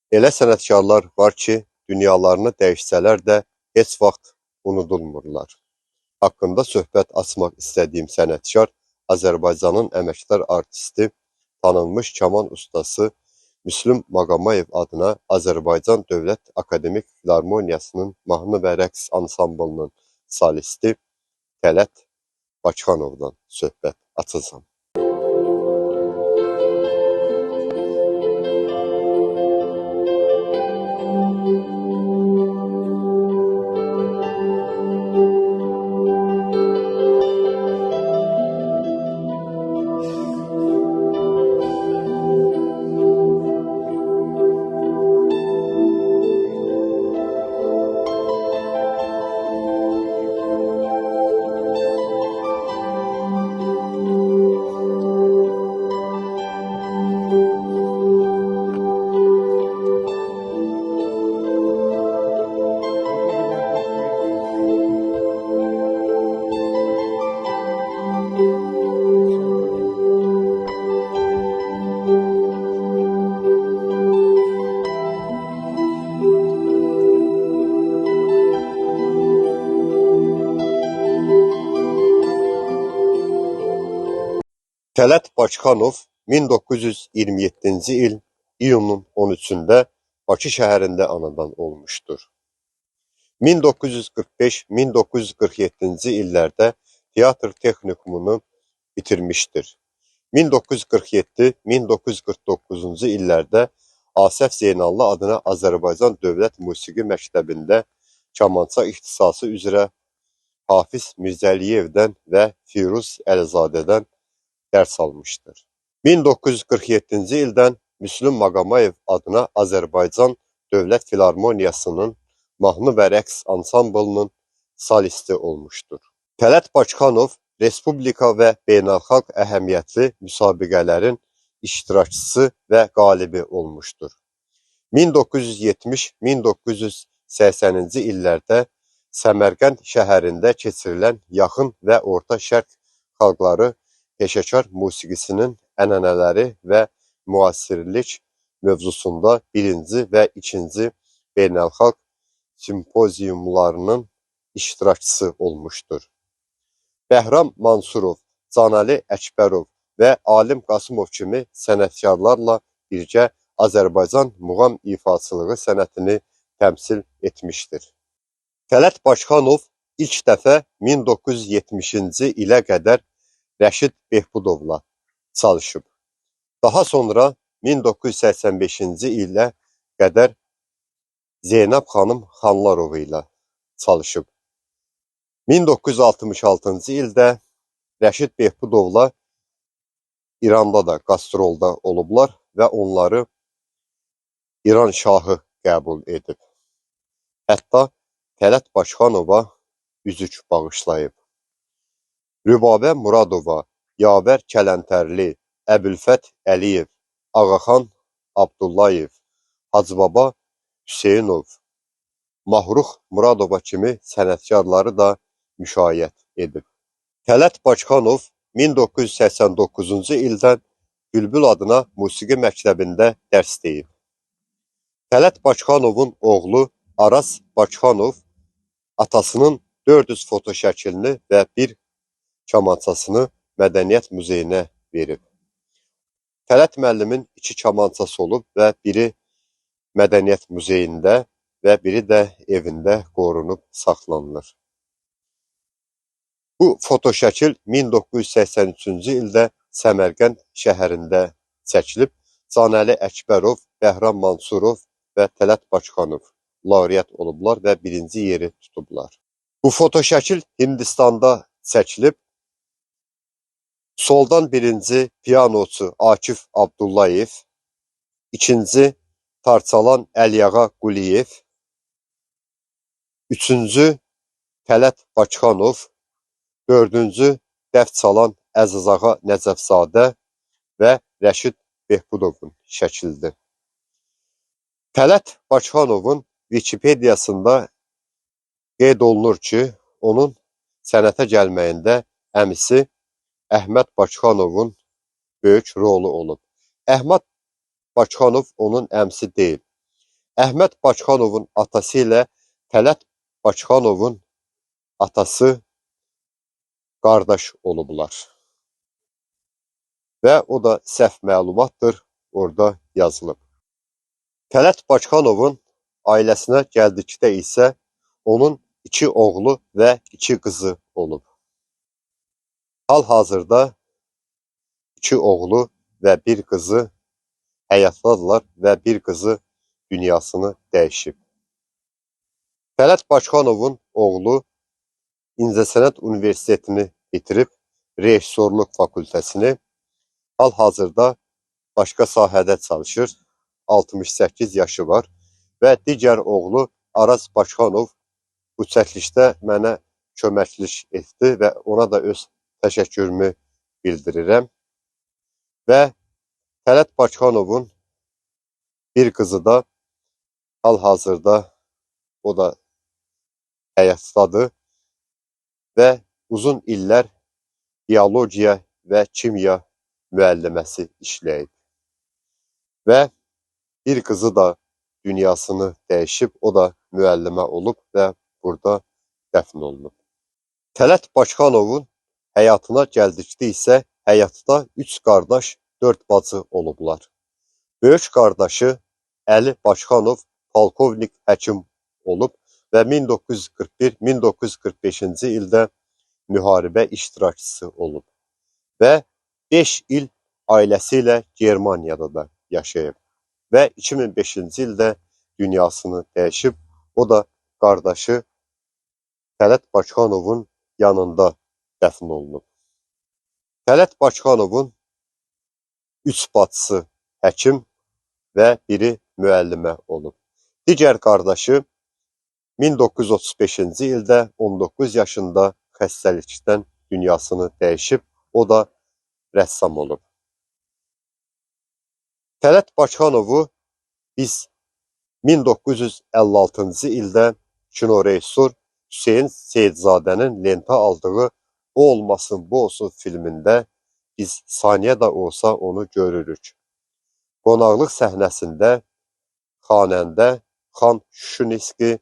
Elə sənətkarlar var ki, dünyalarını dəyişsələr də heç vaxt unudulmurlar. Haqqında söhbət açmaq istədiyim sənətkar Azərbaycanın əməkdar artisti, tanınmış kaman ustası Müslüm Maqomayev adına Azərbaycan Dövlət Akademik Filarmoniyasının mahnı və rəqs ansamblının solisti Tələt Bakıxanovdan söhbət açacağam. Tələt Bakıxanov 1927-ci il iyunun 13-də Bakı şəhərində anadan olmuşdur. 1945-1947-ci illərdə teatr texnikumunu bitirmişdir. 1947-1949-cu illərdə Asəf Zeynallı adına Azərbaycan Dövlət Musiqi Məktəbində kamança ixtisası üzrə Hafiz Mirzəliyevdən və Firuz Əlizadədən dərs almışdır. 1947-ci ildən Müslüm Maqomayev adına Azərbaycan Dövlət Filarmoniyasının mahnı və rəqs ansamblının solisti olmuşdur. Tələt Bakıxanov respublika və beynəlxalq əhəmiyyətli müsabiqələrin iştirakçısı və qalibi olmuşdur. 1970-1980-ci illərdə Səmərqənd şəhərində keçirilən Yaxın və Orta Şərq xalqları peşəkar musiqisinin ənənələri və müasirlik mövzusunda 1-ci və 2-ci beynəlxalq simpoziumlarının iştirakçısı olmuşdur. Bəhram Mansurov, Canəli Əkbərov və Alim Qasımov kimi sənətkarlarla birgə Azərbaycan muğam ifaçılığı sənətini təmsil etmişdir. Tələt Bakıxanov ilk dəfə 1970-ci ilə qədər Rəşid Behbudovla çalışıb. Daha sonra 1985-ci ilə qədər Zeynəb xanım Xanlarov ilə çalışıb. 1966-cı ildə Rəşid Behbudovla İranda da qastrolda olublar və onları İran şahı qəbul edib. Hətta Tələt Bakıxanova üzük bağışlayıb. Rübabə Muradova, Yavər Kələntərli, Əbülfət Əliyev, Ağaxan Abdullayev, Hacıbaba Hüseynov, Mahrux Muradova kimi sənətkarları da müşayiət edib. Tələt Bakıxanov 1989-cu ildən Bülbül adına musiqi məktəbində dərs deyib. Tələt Bakıxanovun oğlu Aras Bakıxanov atasının 400 foto şəklini və bir kamançasını Mədəniyyət Muzeyinə verib. Tələt müəllimin 2 kamançası olub və biri Mədəniyyət Muzeyində və biri də evində qorunub saxlanılır. Bu fotoşəkil 1983-cü ildə Səmərqənd şəhərində çəkilib. Canəli Əkbərov, Bəhram Mansurov və Tələt Bakıxanov laureat olublar və 1-ci yeri tutublar. Bu fotoşəkil Hindistanda çəkilib. Soldan 1-ci pianoçu Akif Abdullayev, 2-ci tarçalan Əliağa Quliyev, 3-cü Tələt Bakıxanov, 4-cü dəf çalan Əzizağa Nəcəfzadə və Rəşid Behbudovun şəkildir. Tələt Bakıxanovun Wikipediyasında qeyd olunur ki, onun sənətə gəlməyində əmisi Əhməd Bakıxanovun böyük rolu olub. Əhməd Bakıxanov onun əmsi deyil. Əhməd Bakıxanovun atası ilə Tələt Bakıxanovun atası qardaş olublar. Və o da səhv məlumatdır, orada yazılıb. Tələt Bakıxanovun ailəsinə gəldikdə isə onun 2 oğlu və 2 qızı olub. Hal-hazırda 2 oğlu və 1 qızı həyatdadırlar və 1 qızı dünyasını dəyişib. Tələt Bakıxanovun oğlu İncəsənət Universitetini bitirib, rejissorluq fakültəsini, hal-hazırda başqa sahədə çalışır, 68 yaşı var və digər oğlu Araz Bakıxanov bu çəkilişdə mənə köməklik etdi və ona da öz təşəkkürümü bildirirəm. Və Tələt Bakıxanovun bir qızı da hal-hazırda o da həyatdadır və uzun illər biologiya və kimya müəlliməsi işləyib. Və bir qızı da dünyasını dəyişib, o da müəllimə olub və burada dəfn olunub. Tələt Bakıxanovun həyatına gəldikdə isə həyatda 3 qardaş, 4 bacı olublar. Böyük qardaşı Əli Bakıxanov polkovnik həkim olub və 1941-1945-ci ildə müharibə iştirakçısı olub və 5 il ailəsi ilə Germaniyada da yaşayıb və 2005-ci ildə dünyasını dəyişib, o da qardaşı Tələt Bakıxanovun yanında dəfn olunub. Tələt Bakıxanovun 3 bacısı həkim və biri müəllimə olub. Digər qardaşı 1935-ci ildə 19 yaşında xəstəlikdən dünyasını dəyişib, o da rəssam olub. Tələt Bakıxanovu biz 1956-cı ildə kino rejissor Hüseyin Seyidzadənin lentə aldığı O Olmasın Bu Olsun filmində biz saniyə də olsa onu görürük. Qonaqlıq səhnəsində xanəndə Xan Şuşinski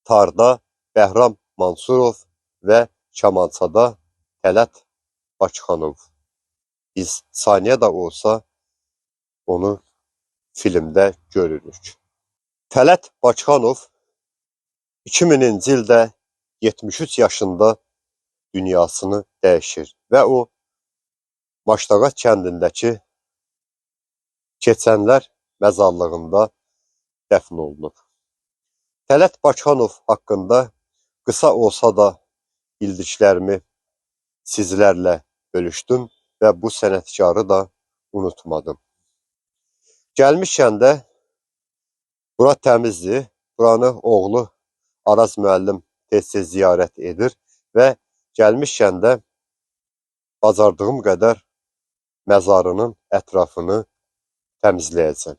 tarda Bəhram Mansurov və kamançada Tələt Bakıxanov. Biz saniyə də olsa onu filmdə görürük. Tələt Bakıxanov 2000-ci ildə 73 yaşında dünyasını dəyişir və o Maştağat kəndindəki Keçənlər məzarlığında dəfn olunub. Tələt Bakıxanov haqqında qısa olsa da bildiklərimi sizlərlə bölüşdüm və bu sənətkarı da unutmadım. Gəlmişkən də bura təmizdir. Buranı oğlu Araz müəllim tez-tez ziyarət edir və gəlmişkən də bacardığım qədər məzarının ətrafını təmizləyəcəm.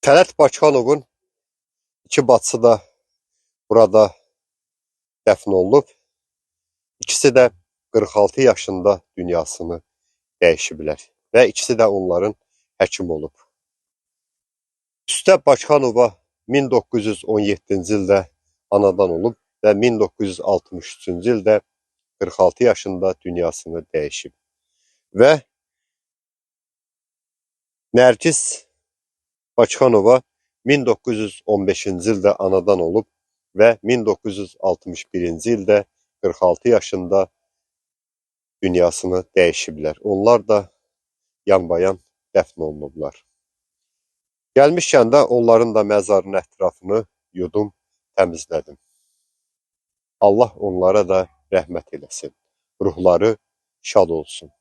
Tələt Bakıxanovun 2 bacısı da burada dəfn olunub. İkisi də 46 yaşında dünyasını dəyişiblər və ikisi də onların həkim olub. Üstə Başxanova 1917-ci ildə anadan olub və 1963-cü ildə 46 yaşında dünyasını dəyişib. Və Nərgiz Başxanova 1915-ci ildə anadan olub və 1961-ci ildə 46 yaşında dünyasını dəyişiblər. Onlar da yanbayan dəfn olunublar. Gəlmişkən də onların da məzarının ətrafını yudum, təmizlədim. Allah onlara da rəhmət eləsin. Ruhları şad olsun.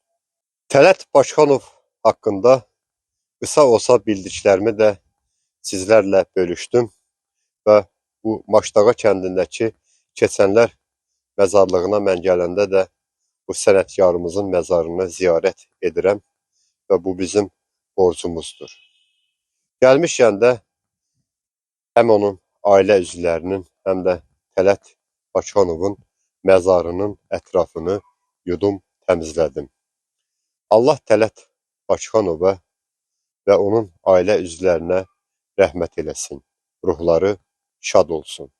Tələt Başxanov haqqında qısa olsa bildiklərimi də sizlərlə bölüşdüm və bu Maşdağa kəndindəki keçənlər məzarlığına mən gələndə də bu sənətkarımızın məzarını ziyarət edirəm və bu bizim borcumuzdur. Gəlmişkən də həm onun ailə üzvlərinin, həm də Tələt Başxanovun məzarının ətrafını yudum, təmizlədim. Allah Tələt Başxanova və onun ailə üzvlərinə rəhmət eləsin. Ruhları şad olsun.